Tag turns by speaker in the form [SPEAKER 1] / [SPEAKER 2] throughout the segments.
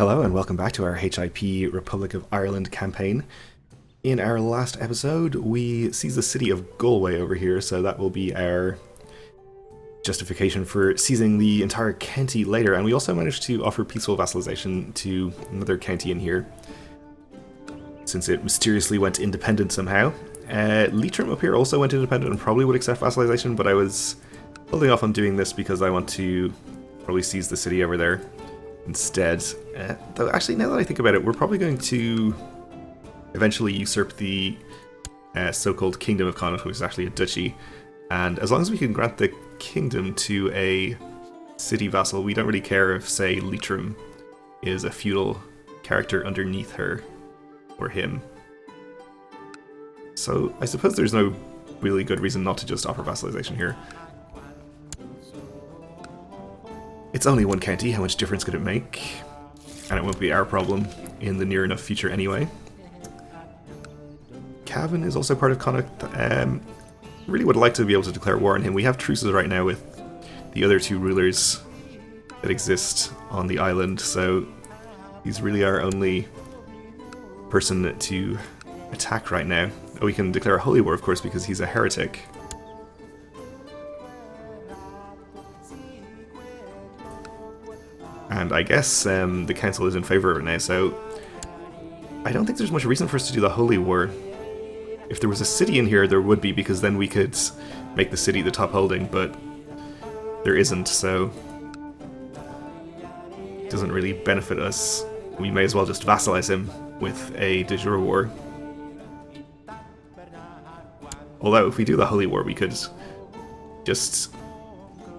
[SPEAKER 1] Hello and welcome back to our HIP Republic of Ireland campaign. In our last episode, we seized the city of Galway over here, so that will be our justification for seizing the entire county later, and we also managed to offer peaceful vassalization to another county in here, since it mysteriously went independent somehow. Leitrim up here also went independent and probably would accept vassalization, but I was holding off on doing this because I want to probably seize the city over there instead. Though actually, now that I think about it, we're probably going to eventually usurp the so-called Kingdom of Connacht, which is actually a duchy, and as long as we can grant the kingdom to a city vassal, we don't really care if, say, Leitrim is a feudal character underneath her or him. So I suppose there's no really good reason not to just offer vassalization here. It's only one county, how much difference could it make? And it won't be our problem in the near enough future anyway. Cavan is also part of Connacht. Really would like to be able to declare war on him. We have truces right now with the other two rulers that exist on the island, so he's really our only person to attack right now. Oh, we can declare a holy war, of course, because he's a heretic. And I guess the council is in favour of it now, so I don't think there's much reason for us to do the holy war. If there was a city in here, there would be, because then we could make the city the top holding, but there isn't, so it doesn't really benefit us. We may as well just vassalize him with a de jure war. Although, if we do the holy war, we could just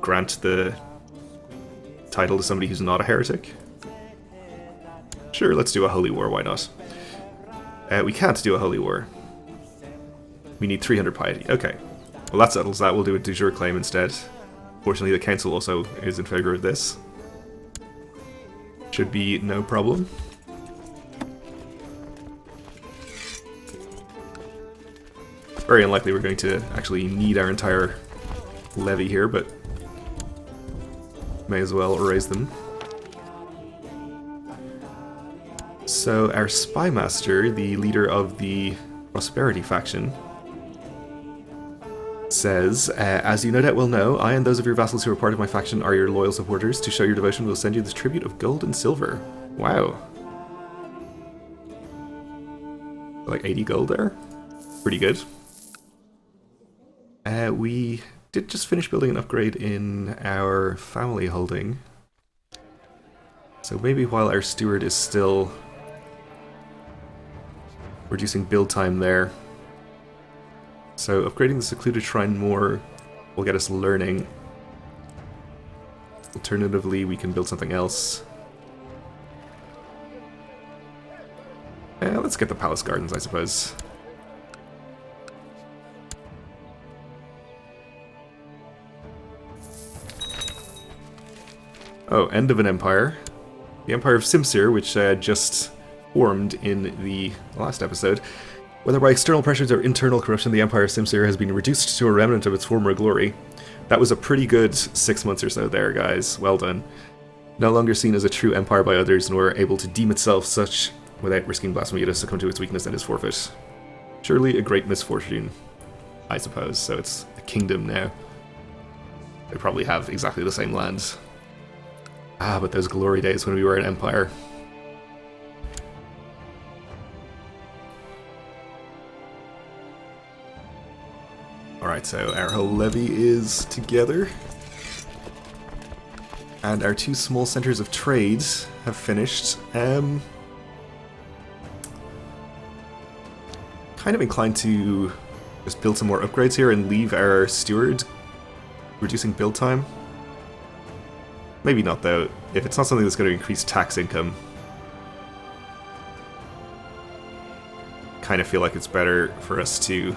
[SPEAKER 1] grant the title to somebody who's not a heretic. Sure, let's do a holy war, why not? We can't do a holy war. We need 300 piety. Okay. Well, that settles that. We'll do a de jure claim instead. Fortunately, the council also is in favour of this. Should be no problem. Very unlikely we're going to actually need our entire levy here, but may as well raise them. So our spy master, the leader of the Prosperity faction, says, as you no doubt will know, I and those of your vassals who are part of my faction are your loyal supporters. To show your devotion, we'll send you this tribute of gold and silver. Wow. Like 80 gold there? Pretty good. We did just finish building an upgrade in our family holding. So maybe while our steward is still reducing build time there. So upgrading the secluded shrine more will get us learning. Alternatively, we can build something else. Let's get the palace gardens, I suppose. Oh, end of an empire. The Empire of Simsir, which just formed in the last episode. Whether by external pressures or internal corruption, the Empire of Simsir has been reduced to a remnant of its former glory. That was a pretty good 6 months or so there, guys. Well done. No longer seen as a true empire by others, nor able to deem itself such without risking blasphemy to succumb to its weakness and its forfeit. Surely a great misfortune, I suppose. So it's a kingdom now. They probably have exactly the same land. Ah, but those glory days when we were an empire. Alright, so our whole levy is together. And our two small centres of trade have finished. Kind of inclined to just build some more upgrades here and leave our steward reducing build time. Maybe not, though, if it's not something that's going to increase tax income. Kind of feel like it's better for us to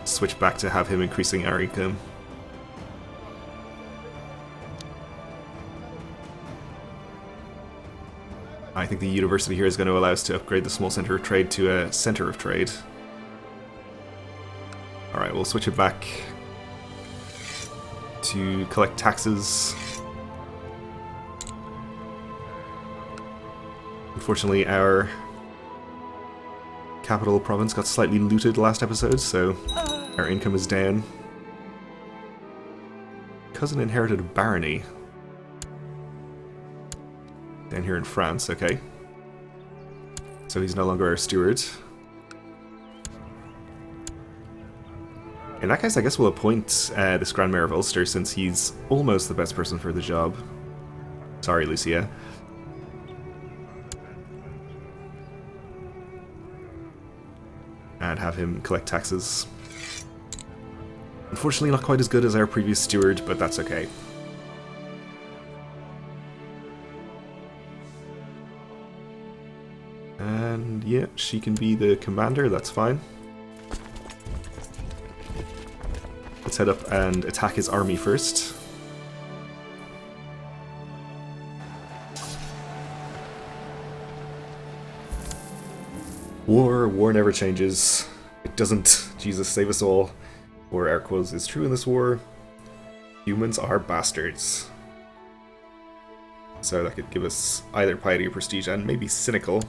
[SPEAKER 1] switch back to have him increasing our income. I think the university here is going to allow us to upgrade the small center of trade to a center of trade. Alright, we'll switch it back to collect taxes. Unfortunately, our capital province got slightly looted last episode, so our income is down. Cousin inherited a barony. Down here in France, okay. So he's no longer our steward. In that case, I guess we'll appoint this Grand Mayor of Ulster, since he's almost the best person for the job. Sorry, Lucia. And have him collect taxes. Unfortunately, not quite as good as our previous steward, but that's okay. And yeah, she can be the commander, that's fine. Let's head up and attack his army first. War never changes. It doesn't. Jesus save us all. Or air quotes is true in this war. Humans are bastards. So that could give us either piety or prestige, and maybe cynical.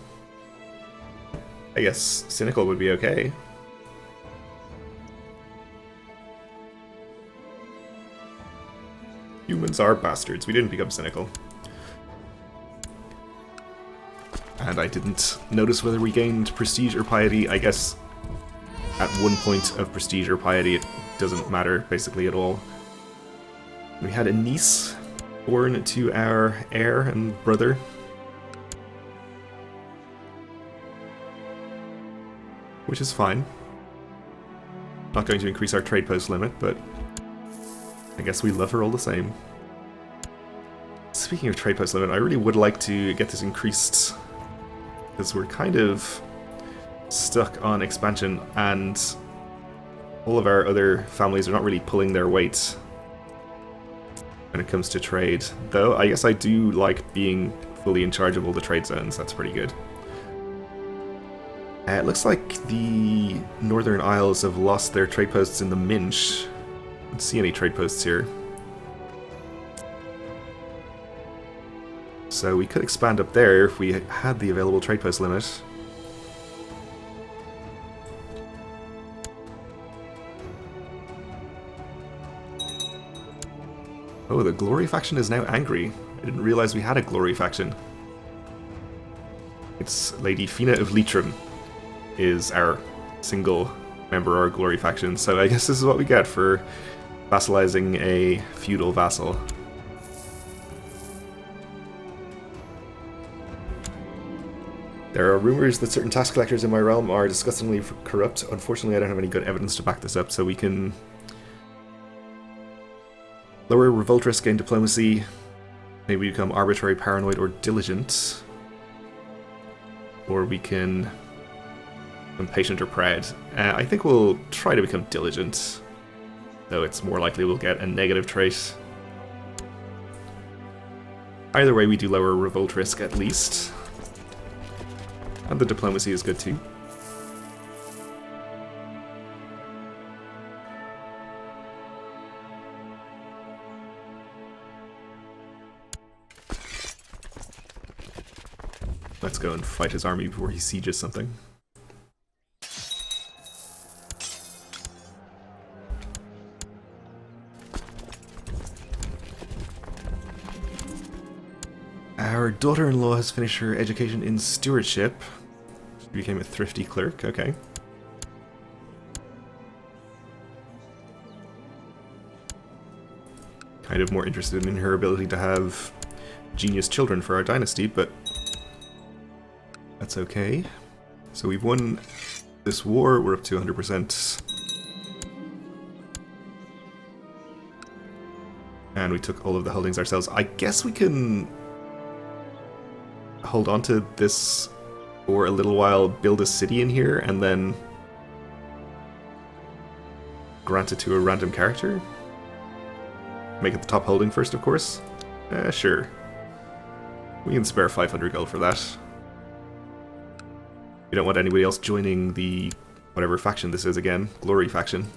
[SPEAKER 1] I guess cynical would be okay. Humans are bastards. We didn't become cynical. And I didn't notice whether we gained prestige or piety. I guess at 1 point of prestige or piety it doesn't matter basically at all. We had a niece born to our heir and brother. Which is fine. Not going to increase our trade post limit, but I guess we love her all the same. Speaking of trade post limit, I really would like to get this increased, because we're kind of stuck on expansion and all of our other families are not really pulling their weight when it comes to trade. Though I guess I do like being fully in charge of all the trade zones, that's pretty good. It looks like the Northern Isles have lost their trade posts in the Minch. I don't see any trade posts here. So we could expand up there if we had the available trade post limit. Oh, the Glory faction is now angry. I didn't realize we had a Glory faction. It's Lady Fina of Leitrim is our single member of our Glory faction, so I guess this is what we get for vassalizing a feudal vassal. There are rumors that certain tax collectors in my realm are disgustingly corrupt. Unfortunately, I don't have any good evidence to back this up, so we can lower revolt risk, gain diplomacy, maybe become arbitrary, paranoid, or diligent. Or we can become patient or proud. I think we'll try to become diligent, though it's more likely we'll get a negative trait. Either way, we do lower revolt risk at least. And the diplomacy is good too. Let's go and fight his army before he sieges something. Our daughter-in-law has finished her education in stewardship. She became a thrifty clerk, okay. Kind of more interested in her ability to have genius children for our dynasty, but that's okay. So we've won this war, we're up to 100%. And we took all of the holdings ourselves. I guess we can hold on to this for a little while, build a city in here, and then grant it to a random character. Make it the top holding first, of course. Sure. We can spare 500 gold for that. We don't want anybody else joining the whatever faction this is again, Glory faction.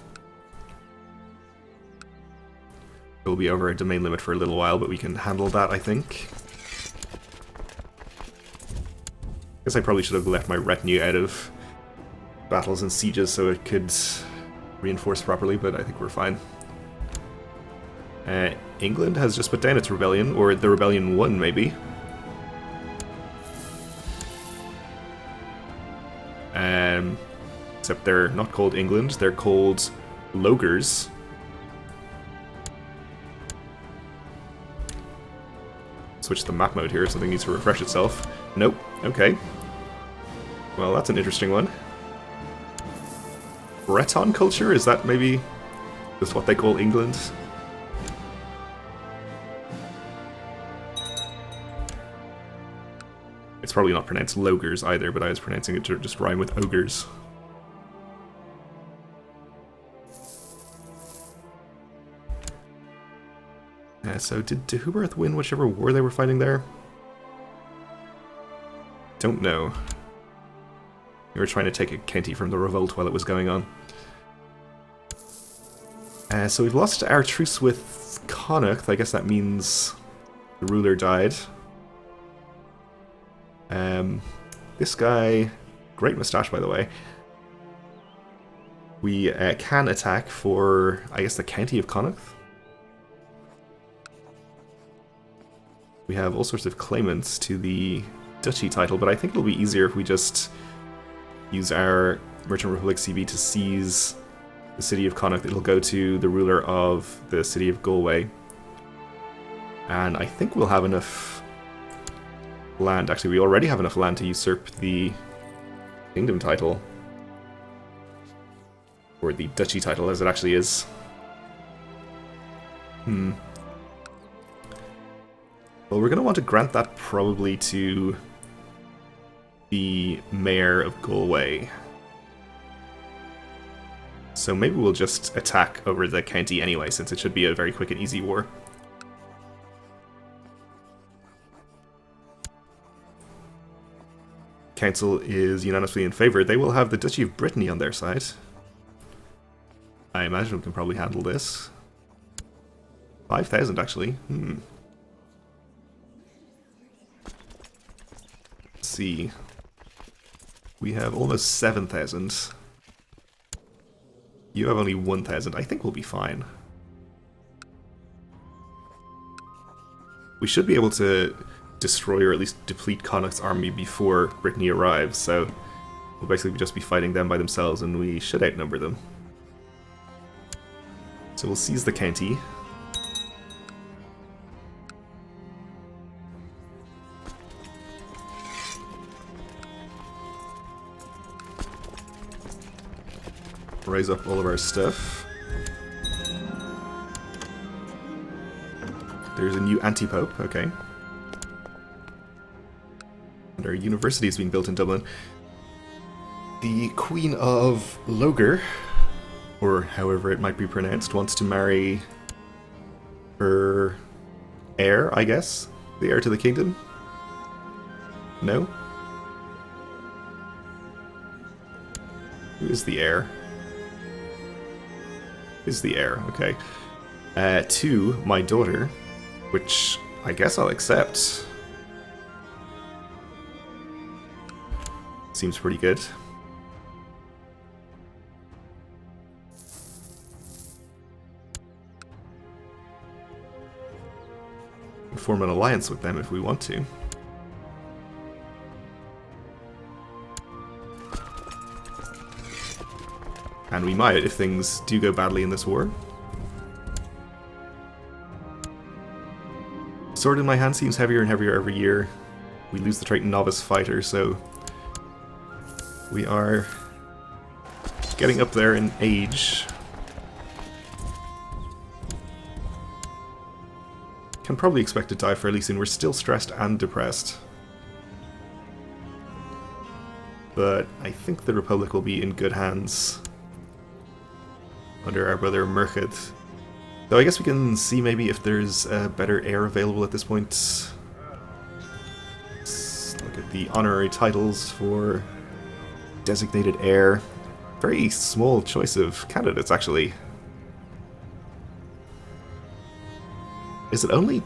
[SPEAKER 1] We'll be over a domain limit for a little while, but we can handle that, I think. Guess I probably should have left my retinue out of battles and sieges so it could reinforce properly, but I think we're fine. England has just put down its rebellion, or the rebellion won, maybe. Except they're not called England, they're called Logers. Switch the map mode here, something needs to refresh itself. Nope, okay. Well, that's an interesting one. Breton culture, is that maybe just what they call England? It's probably not pronounced Logers either, but I was pronouncing it to just rhyme with ogres. So did Deheubarth win whichever war they were fighting there? Don't know. They were trying to take a county from the revolt while it was going on. So we've lost our truce with Connacht. I guess that means the ruler died. This guy, great moustache by the way. We can attack for, I guess, the county of Connacht. We have all sorts of claimants to the duchy title, but I think it'll be easier if we just use our Merchant Republic CB to seize the city of Connacht. It'll go to the ruler of the city of Galway. And I think we'll have enough land. Actually, we already have enough land to usurp the kingdom title. Or the duchy title, as it actually is. Well, we're going to want to grant that probably to the mayor of Galway. So maybe we'll just attack over the county anyway, since it should be a very quick and easy war. Council is unanimously in favour. They will have the Duchy of Brittany on their side. I imagine we can probably handle this. 5,000 actually. Let's see. We have almost 7,000. You have only 1,000. I think we'll be fine. We should be able to destroy or at least deplete Connacht's army before Brittany arrives, so we'll basically just be fighting them by themselves and we should outnumber them. So we'll seize the county. Raise up all of our stuff. There's a new anti-pope, okay. And our university is being built in Dublin. The Queen of Loger, or however it might be pronounced, wants to marry her heir, I guess? The heir to the kingdom? No? Who is the heir? Is the heir, okay. To my daughter, which I guess I'll accept. Seems pretty good. Form an alliance with them if we want to. And we might if things do go badly in this war. Sword in my hand seems heavier and heavier every year. We lose the trait Novice Fighter, so we are getting up there in age. Can probably expect to die fairly soon. We're still stressed and depressed. But I think the Republic will be in good hands under our brother Murchad. Though I guess we can see maybe if there's a better heir available at this point. Let's look at the honorary titles for designated heir. Very small choice of candidates, actually. Is it only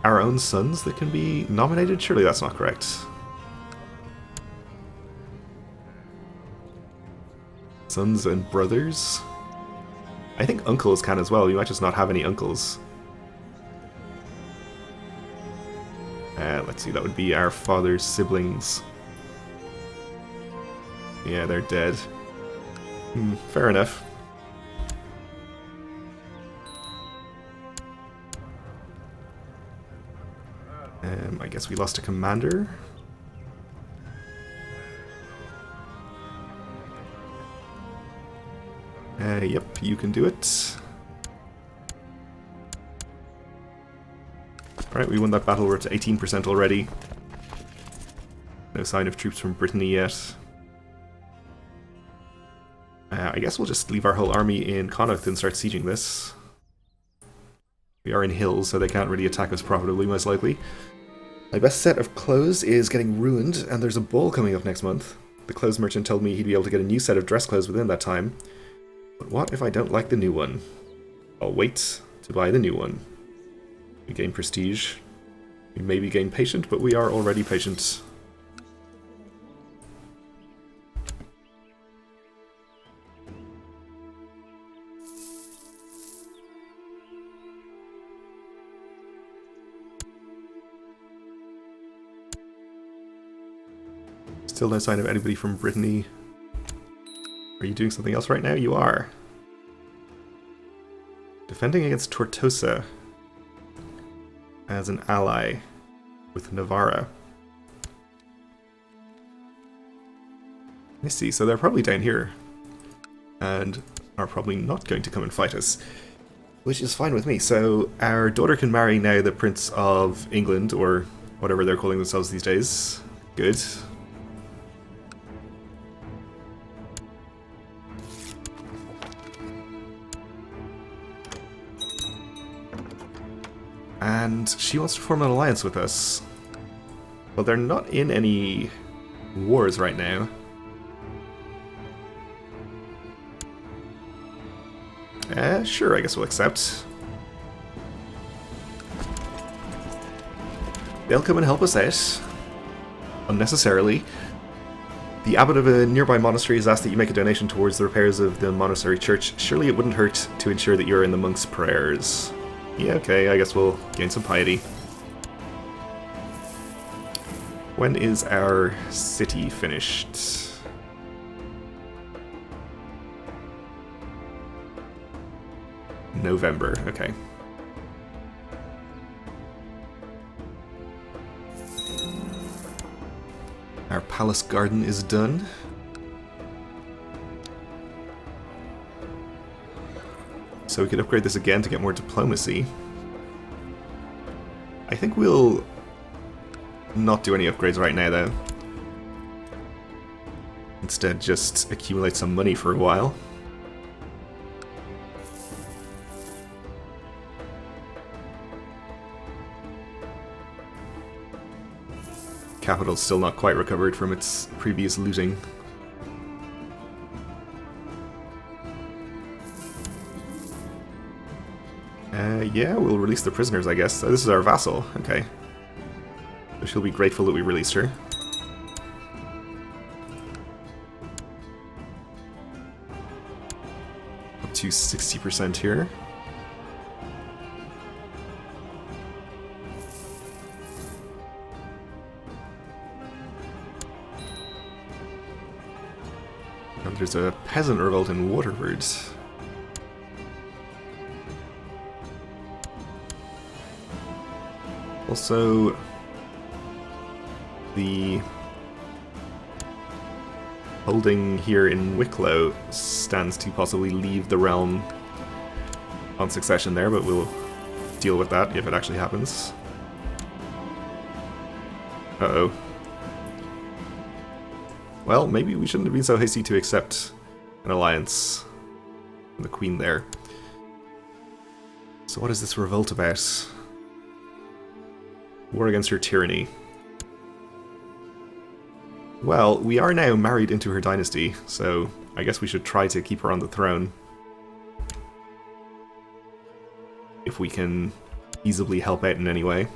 [SPEAKER 1] our own sons that can be nominated? Surely that's not correct. Sons and brothers? I think uncles can as well. We might just not have any uncles. Let's see, that would be our father's siblings. Yeah, they're dead. Fair enough. I guess we lost a commander. Yep, you can do it. Alright, we won that battle. We're at 18% already. No sign of troops from Brittany yet. I guess we'll just leave our whole army in Connacht and start sieging this. We are in hills, so they can't really attack us profitably, most likely. My best set of clothes is getting ruined, and there's a ball coming up next month. The clothes merchant told me he'd be able to get a new set of dress clothes within that time. But what if I don't like the new one? I'll wait to buy the new one. We gain prestige. We maybe gain patient, but we are already patient. Still no sign of anybody from Brittany. Are you doing something else right now? You are. Defending against Tortosa as an ally with Navarra. I see, so they're probably down here and are probably not going to come and fight us, which is fine with me. So our daughter can marry now the Prince of England, or whatever they're calling themselves these days. Good. And she wants to form an alliance with us. Well, they're not in any wars right now. Sure, I guess we'll accept. They'll come and help us out. Unnecessarily. The abbot of a nearby monastery has asked that you make a donation towards the repairs of the monastery church. Surely it wouldn't hurt to ensure that you're in the monks' prayers. Yeah, okay, I guess we'll gain some piety. When is our city finished? November, okay. Our palace garden is done. So we could upgrade this again to get more diplomacy. I think we'll not do any upgrades right now, though. Instead, just accumulate some money for a while. Capital's still not quite recovered from its previous looting. Yeah, we'll release the prisoners, I guess. This is our vassal. Okay. So she'll be grateful that we released her. Up to 60% here. And there's a peasant revolt in Waterford. Also, the holding here in Wicklow stands to possibly leave the realm on succession there, but we'll deal with that if it actually happens. Uh-oh. Well, maybe we shouldn't have been so hasty to accept an alliance from the Queen there. So what is this revolt about? War against her tyranny. Well, we are now married into her dynasty, so I guess we should try to keep her on the throne. If we can easily help out in any way.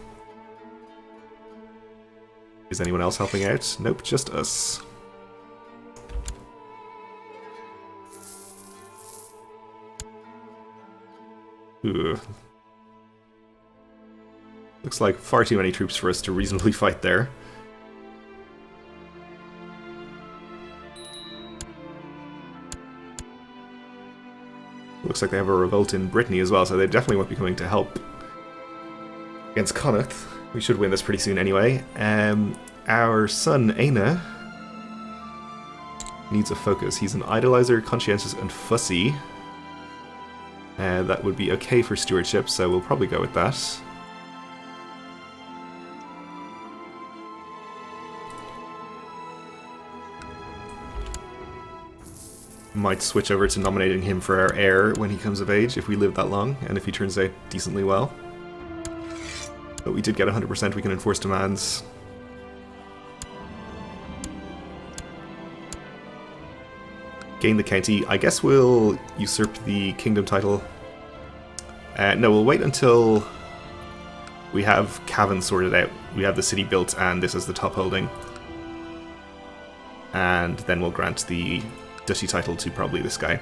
[SPEAKER 1] Is anyone else helping out? Nope, just us. Ugh. Looks like far too many troops for us to reasonably fight there. Looks like they have a revolt in Brittany as well, so they definitely won't be coming to help against Connacht. We should win this pretty soon anyway. Our son, Aina, needs a focus. He's an idolizer, conscientious, and fussy. That would be okay for stewardship, so we'll probably go with that. Might switch over to nominating him for our heir when he comes of age, if we live that long, and if he turns out decently well. But we did get 100%, we can enforce demands. Gain the county. I guess we'll usurp the kingdom title. No, we'll wait until we have Cavan sorted out. We have the city built and this is the top holding. And then we'll grant the duchy title to probably this guy.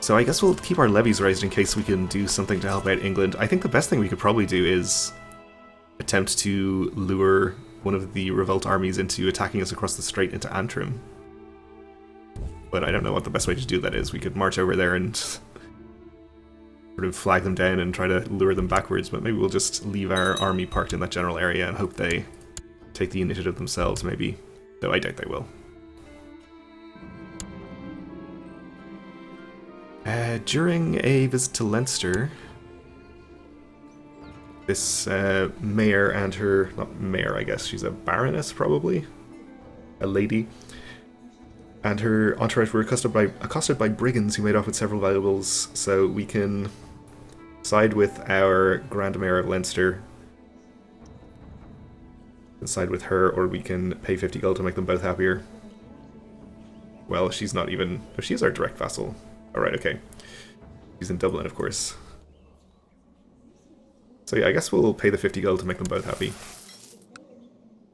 [SPEAKER 1] So I guess we'll keep our levies raised in case we can do something to help out England. I think the best thing we could probably do is attempt to lure one of the revolt armies into attacking us across the strait into Antrim. But I don't know what the best way to do that is. We could march over there and sort of flag them down and try to lure them backwards, but maybe we'll just leave our army parked in that general area and hope they take the initiative themselves, maybe. Though I doubt they will. During a visit to Leinster, this mayor and her, not mayor I guess, she's a baroness probably, a lady, and her entourage were accosted by brigands who made off with several valuables, so we can side with our Grand Mayor of Leinster, and side with her, or we can pay 50 gold to make them both happier. Well, she's not even, oh, she's our direct vassal. Alright, okay. She's in Dublin, of course. So yeah, I guess we'll pay the 50 gold to make them both happy.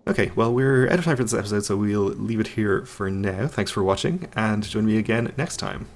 [SPEAKER 1] Okay, well, we're out of time for this episode, so we'll leave it here for now. Thanks for watching, and join me again next time.